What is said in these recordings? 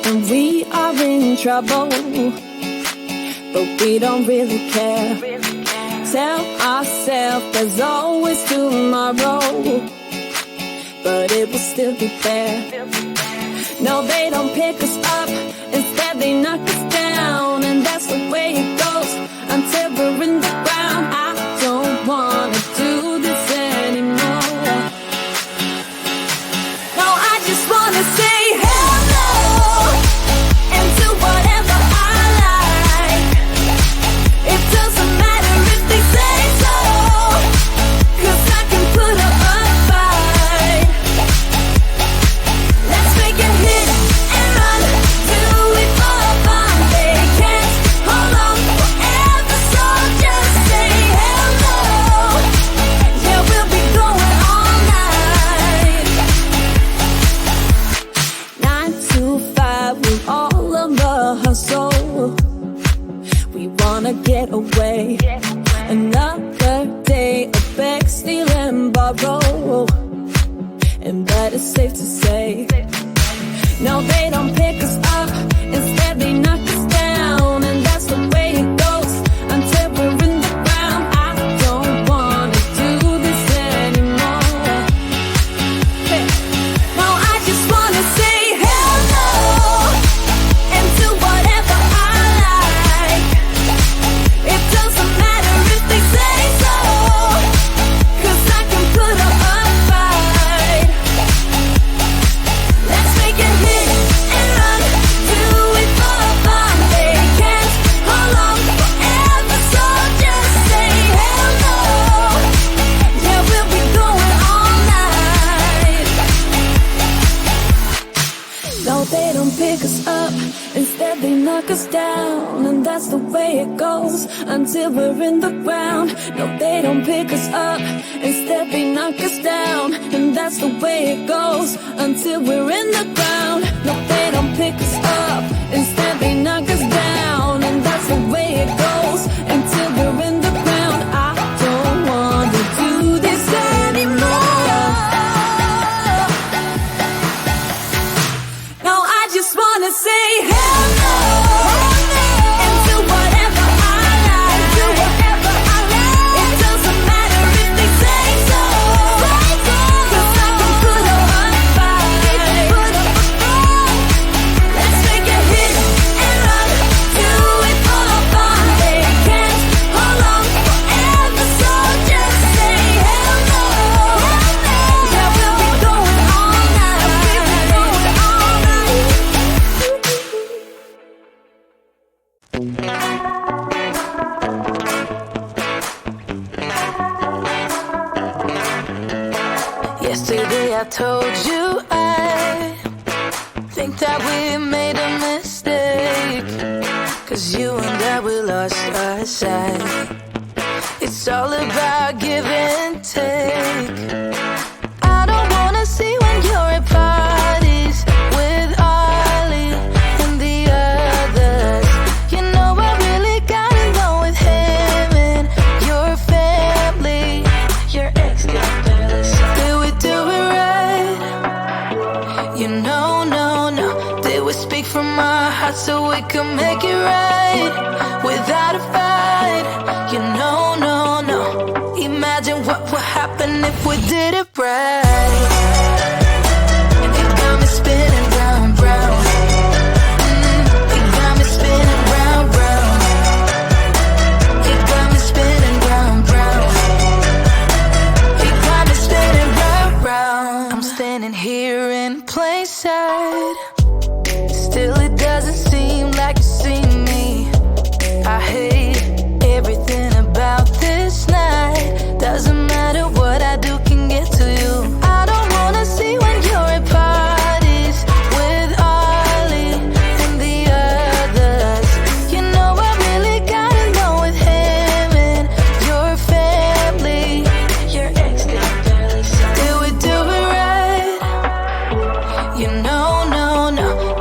and we are in trouble, but we don't really care. Tell ourselves there's always tomorrow, but it will still be there. No, they don't pick us up, instead they knock us down, and that's the way it goes until we're in the ground. I don't wanna do this anymore. No, I just wanna say hello and do whatever I like. It doesn't matter if they say so, 'cause I can put up a fight. Let's make a hit and run, do it for fun. They can't hold on forever, so just say hello. Yeah, we'll be going all night. 9 to 5, we're all on the hustle. We wanna get away. Another day of beg, steal and borrow, and that is safe to say. No, they don't pick us up, instead they knock us down, and that's the way it goes until we're in the ground. I don't wanna do this anymore. Hey. No, I just wanna say hello and do whatever I like. It doesn't matter if they say so, 'cause I can put up a fight. Let's make a hit and run, do it for fun. They can't hold on forever, so just say hello. Yeah, we'll be going all night. No, they don't pick us up, instead they knock us down, and that's the way it goes until we're in the ground. No, they don't pick us up, instead they knock us down, and that's the way it goes until we're in the ground. No, they don't pick us up, instead they knock us down, and that's the way it goes until we're in the ground. I don't want to do this anymore. No, I just wanna say hello and do whatever I like. Do whatever I like. It doesn't matter if they say so, 'cause I can put up a fight. Let's make a hit and run, do it for fun. They can't hold on forever, so just say hello. Yeah, we'll be going all night. Yesterday I told you I think that we made a mistake, 'cause you and I, we lost our sight. It's all about give and take. I don't wanna see when you're at parties with Ollie and the others. You know I really got along with him and your family. Your ex got jealous. Did we do it right? You know, no. Did we speak from our hearts so we could make it right without a fight? You know, no. Imagine what would happen if we did it right. It got me spinning round, round. It got me spinning round, round. It got me spinning round, round. It got me spinning round, round. I'm standing here in plain sight, still it doesn't seem like you see me. I hate everything about this night. Doesn't matter what I do can get to you. I don't wanna see when you're at parties with Ollie and the others. You know I really got along with him and your family. Your ex got jealous. Did we do it right? You know, no.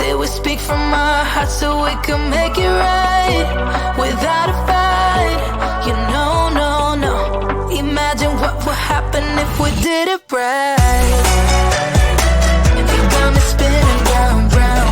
Did we speak from our hearts so we could make it right without a fight? You know, no. Imagine what would happen if we did it right. It got me spinning round, round.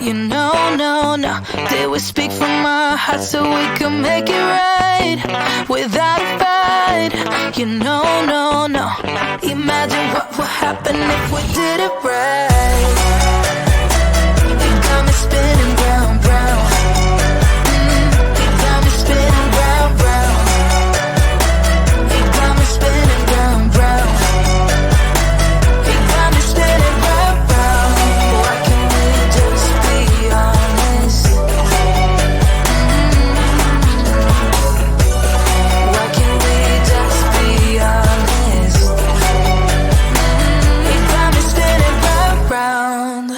You know, no, they would speak from my heart so we could make it right without a fight. You know, no, imagine what would happen if we did it right. You got me spinning round, round. You got me spinning round, round. You got me spinning round, round. You got me spinning round, round. Why can't we just be honest? Why can't we just be honest? You got me spinning round, round.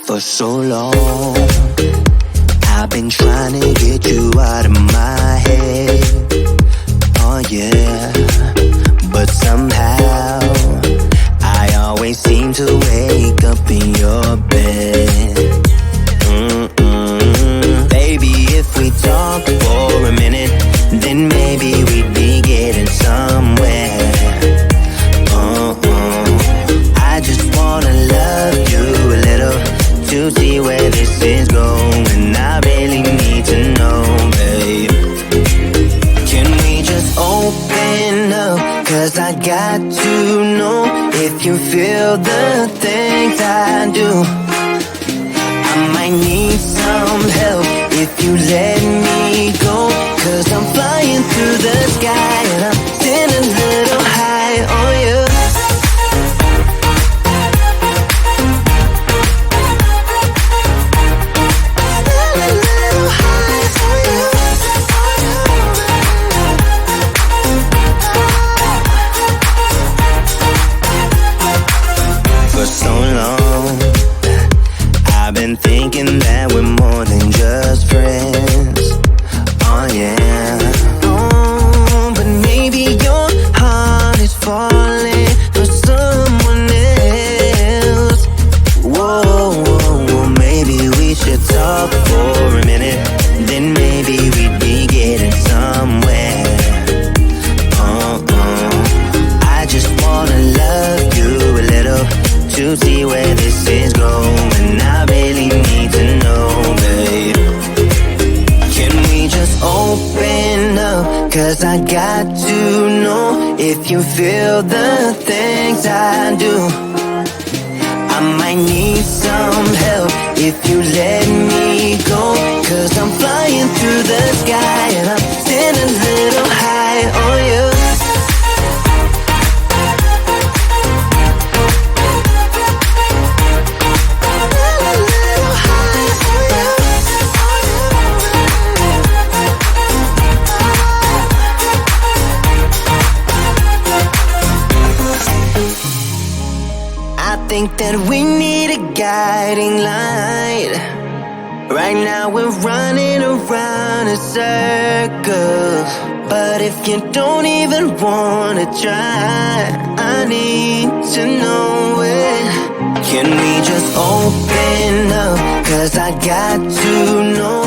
For so long, I've been trying to get you out of my head. Oh yeah, but somehow I always seem to wake up in your bed. Baby, if we talk for a minute, then maybe we'd be getting somewhere. I just wanna love you a little to see where this is going. I really need to know, babe. Can we just open up? 'Cause I got to know if you feel the things I do. I might need some help if you let me go. 'Cause I'm flying through the sky and I'm sitting a little high on you. For so long, I've been thinking that we're more than just friends. Oh yeah. Oh, but maybe your heart is falling for someone else. Whoa, whoa, whoa, maybe we should talk for a minute. Then maybe we'd be getting somewhere. I just wanna love you a little to see where this is going. I really need to know, babe. Can we just open up? Cause I got to know if you feel the things I do. I might need some help if you let me go. Cause I'm flying through the sky and I'm still a little high on you. I think that we need a guiding light. Right now we're running around in circles. But if you don't even wanna try, I need to know it. Can we just open up? Cause I got to know